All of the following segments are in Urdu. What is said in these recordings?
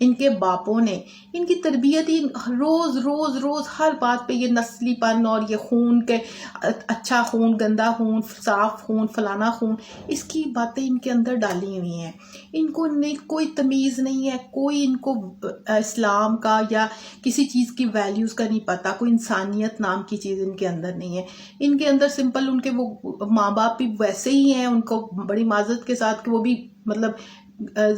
ان کے باپوں نے، ان کی تربیت ہی روز روز روز ہر بات پہ یہ نسلی پن اور یہ خون کے اچھا خون، گندا خون، صاف خون، فلانا خون، اس کی باتیں ان کے اندر ڈالی ہوئی ہیں. ان کو کوئی تمیز نہیں ہے، کوئی ان کو اسلام کا یا کسی چیز کی ویلیوز کا نہیں پتہ، کوئی انسانیت نام کی چیز ان کے اندر نہیں ہے. ان کے اندر سمپل ان کے وہ ماں باپ بھی ویسے ہی ہیں، ان کو بڑی معذرت کے ساتھ کہ وہ بھی مطلب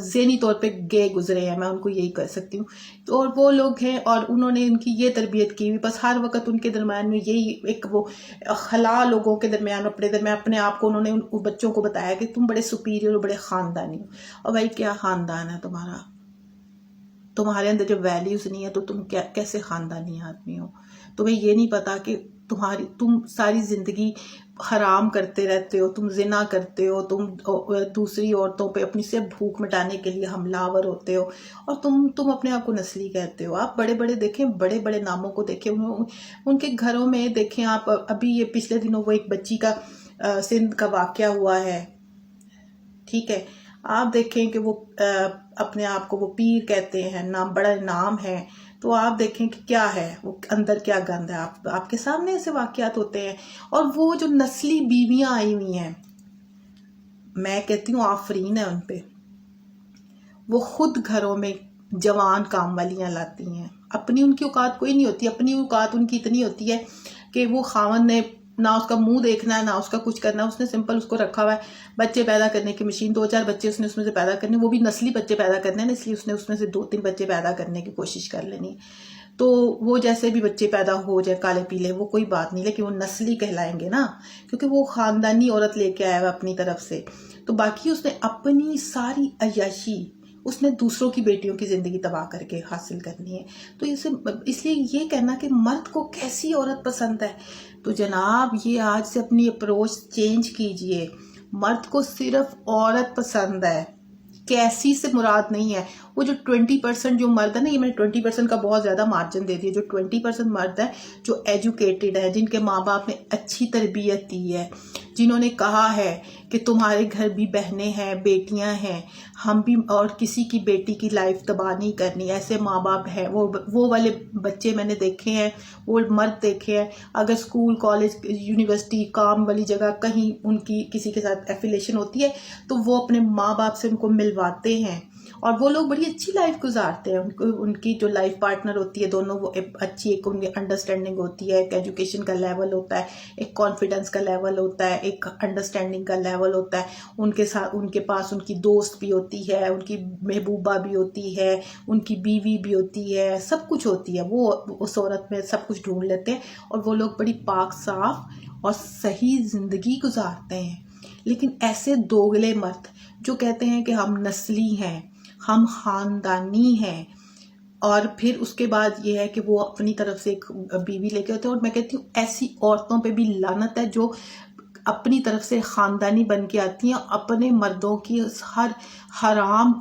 ذہنی طور پہ گئے گزرے ہیں، میں ان کو یہی کہہ سکتی ہوں. تو اور وہ لوگ ہیں اور انہوں نے ان کی یہ تربیت کی ہوئی، بس ہر وقت ان کے درمیان میں یہی ایک وہ خلا لوگوں کے درمیان اپنے آپ کو انہوں نے ان بچوں کو بتایا کہ تم بڑے سپیریئر ہو، بڑے خاندانی ہو. اور بھائی کیا خاندان ہے تمہارا؟ تمہارے اندر جب ویلیوز نہیں ہے تو تم کیسے خاندانی آدمی ہو؟ تمہیں یہ نہیں پتا کہ تم ساری زندگی حرام کرتے رہتے ہو، تم زنا کرتے ہو، تم دوسری عورتوں پہ اپنی صرف بھوک مٹانے کے لیے حملہ آور ہوتے ہو، اور تم اپنے آپ کو نسلی کہتے ہو. آپ بڑے بڑے دیکھیں، بڑے بڑے ناموں کو دیکھیں، ان کے گھروں میں دیکھیں آپ. ابھی یہ پچھلے دنوں وہ ایک بچی کا سندھ کا واقعہ ہوا ہے، ٹھیک ہے، آپ دیکھیں کہ وہ اپنے آپ کو وہ پیر کہتے ہیں، نام بڑا نام ہے، تو آپ دیکھیں کہ کیا ہے وہ اندر کیا گند ہے. آپ کے سامنے ایسے واقعات ہوتے ہیں. اور وہ جو نسلی بیویاں آئی ہوئی ہیں، میں کہتی ہوں آفرین ہے ان پہ. وہ خود گھروں میں جوان کام والیاں لاتی ہیں. اپنی ان کی اوقات کوئی نہیں ہوتی، اپنی اوقات ان کی اتنی ہوتی ہے کہ وہ خاوند نے نہ اس کا منہ دیکھنا ہے، نہ اس کا کچھ کرنا ہے. اس نے سمپل اس کو رکھا ہوا ہے بچے پیدا کرنے کی مشین، 2-4 بچے اس نے اس میں سے پیدا کرنے، وہ بھی نسلی بچے پیدا کرنے ہیں، اس لیے اس نے اس میں سے 2-3 بچے پیدا کرنے کی کوشش کر لینی. تو وہ جیسے بھی بچے پیدا ہو جائے کالے پیلے، وہ کوئی بات نہیں، لیکن وہ نسلی کہلائیں گے نا، کیونکہ وہ خاندانی عورت لے کے آیا ہوا اپنی طرف سے. تو باقی اس نے اپنی ساری عیاشی اس نے دوسروں کی بیٹیوں کی زندگی تباہ کر کے حاصل کرنی ہے. تو اس لیے یہ کہنا کہ مرد کو کیسی عورت پسند ہے، تو جناب یہ آج سے اپنی اپروچ چینج کیجئے. مرد کو صرف عورت پسند ہے، کیسی سے مراد نہیں ہے. وہ جو 20% جو مرد ہے نا، یہ میں نے 20% کا بہت زیادہ مارجن دے دیا، جو 20% مرد ہے جو ایجوکیٹڈ ہے، جن کے ماں باپ نے اچھی تربیت دی ہے، جنہوں نے کہا ہے کہ تمہارے گھر بھی بہنیں ہیں، بیٹیاں ہیں، ہم بھی، اور کسی کی بیٹی کی لائف تباہ نہیں کرنی، ایسے ماں باپ ہیں. وہ والے بچے میں نے دیکھے ہیں، وہ مرد دیکھے ہیں. اگر اسکول، کالج، یونیورسٹی، کام والی جگہ کہیں ان کی کسی کے ساتھ ایفیلیشن ہوتی ہے تو وہ اپنے ماں باپ سے ان کو ملواتے ہیں، اور وہ لوگ بڑی اچھی لائف گزارتے ہیں. ان کی جو لائف پارٹنر ہوتی ہے دونوں، وہ اچھی ایک ان کی انڈرسٹینڈنگ ہوتی ہے، ایک ایجوکیشن کا لیول ہوتا ہے، ایک کانفیڈنس کا لیول ہوتا ہے، ایک انڈرسٹینڈنگ کا لیول ہوتا ہے. ان کے ساتھ ان کے پاس ان کی دوست بھی ہوتی ہے، ان کی محبوبہ بھی ہوتی ہے، ان کی بیوی بھی ہوتی ہے، سب کچھ ہوتی ہے. وہ اس عورت میں سب کچھ ڈھونڈ لیتے ہیں، اور وہ لوگ بڑی پاک صاف اور صحیح زندگی گزارتے ہیں. لیکن ایسے دوگلے مرد جو کہتے ہیں کہ ہم نسلی ہیں، ہم خاندانی ہیں، اور پھر اس کے بعد یہ ہے کہ وہ اپنی طرف سے ایک بیوی لے کے ہوتے ہیں. اور میں کہتی ہوں ایسی عورتوں پہ بھی لعنت ہے جو اپنی طرف سے خاندانی بن کے آتی ہیں، اپنے مردوں کی ہر حرام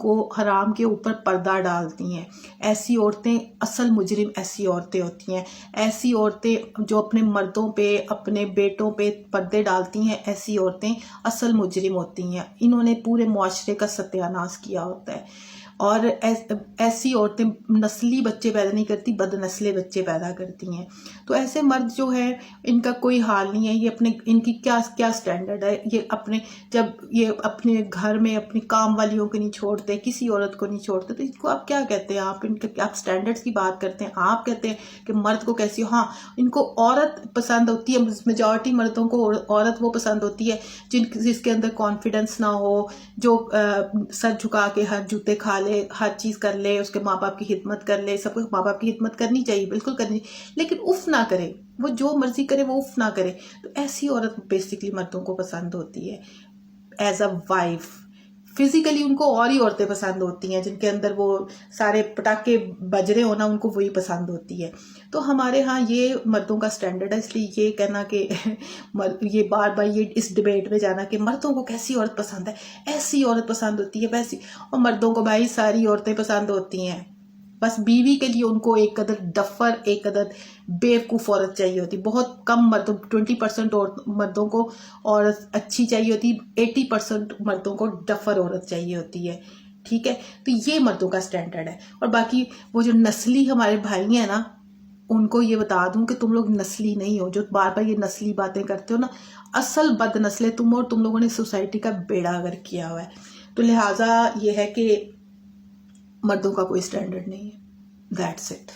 کے اوپر پردہ ڈالتی ہیں. ایسی عورتیں اصل مجرم ایسی عورتیں ہوتی ہیں. ایسی عورتیں جو اپنے مردوں پہ، اپنے بیٹوں پہ پردے ڈالتی ہیں، ایسی عورتیں اصل مجرم ہوتی ہیں. انہوں نے پورے معاشرے کا ستیہ ناش کیا ہوتا ہے. اور ایسی عورتیں نسلی بچے پیدا نہیں کرتی، بد نسلے بچے پیدا کرتی ہیں. تو ایسے مرد جو ہے ان کا کوئی حال نہیں ہے. یہ ان کی کیا سٹینڈرڈ ہے، جب یہ اپنے گھر میں اپنی کام والیوں کو نہیں چھوڑتے، کسی عورت کو نہیں چھوڑتے، تو ان کو آپ کیا کہتے ہیں؟ آپ سٹینڈرڈز کی بات کرتے ہیں. آپ کہتے ہیں کہ مرد کو کیسی ہو. ہاں، ان کو عورت پسند ہوتی ہے، میجورٹی مردوں کو عورت وہ پسند ہوتی ہے جس کے اندر کانفیڈنس نہ ہو، جو سر جھکا کے ہر جوتے کھا لے، ہر چیز کر لے، اس کے ماں باپ کی خدمت کر لے. سب کو ماں باپ کی خدمت کرنی چاہیے، بالکل کرنی، لیکن اف نہ کرے، وہ جو مرضی کرے وہ اف نہ کرے. تو ایسی عورت بیسکلی مردوں کو پسند ہوتی ہے ایز اے وائف. فزیکلی ان کو اور ہی عورتیں پسند ہوتی ہیں جن کے اندر وہ سارے پٹاخے بج رہے ہونا، ان کو وہی پسند ہوتی ہے. تو ہمارے ہاں یہ مردوں کا سٹینڈرڈ ہے. اس لیے یہ کہنا کہ یہ بار بار یہ اس ڈبیٹ میں جانا کہ مردوں کو کیسی عورت پسند ہے، ایسی عورت پسند ہوتی ہے، ویسی، اور مردوں کو بھائی ساری عورتیں پسند ہوتی ہیں. بس بیوی کے لیے ان کو ایک عدد ڈفر، ایک عدد بیوقوف عورت چاہیے ہوتی. بہت کم مردوں، 20% مردوں کو عورت اچھی چاہیے ہوتی، 80% مردوں کو ڈفر عورت چاہیے ہوتی ہے. ٹھیک ہے. تو یہ مردوں کا سٹینڈرڈ ہے. اور باقی وہ جو نسلی ہمارے بھائی ہیں نا، ان کو یہ بتا دوں کہ تم لوگ نسلی نہیں ہو. جو بار بار یہ نسلی باتیں کرتے ہو نا، اصل بد نسلیں تم، اور تم لوگوں نے سوسائٹی کا بیڑا گر کیا ہوا ہے. تو لہٰذا یہ ہے کہ مردوں کا کوئی سٹینڈرڈ نہیں ہے. That's it.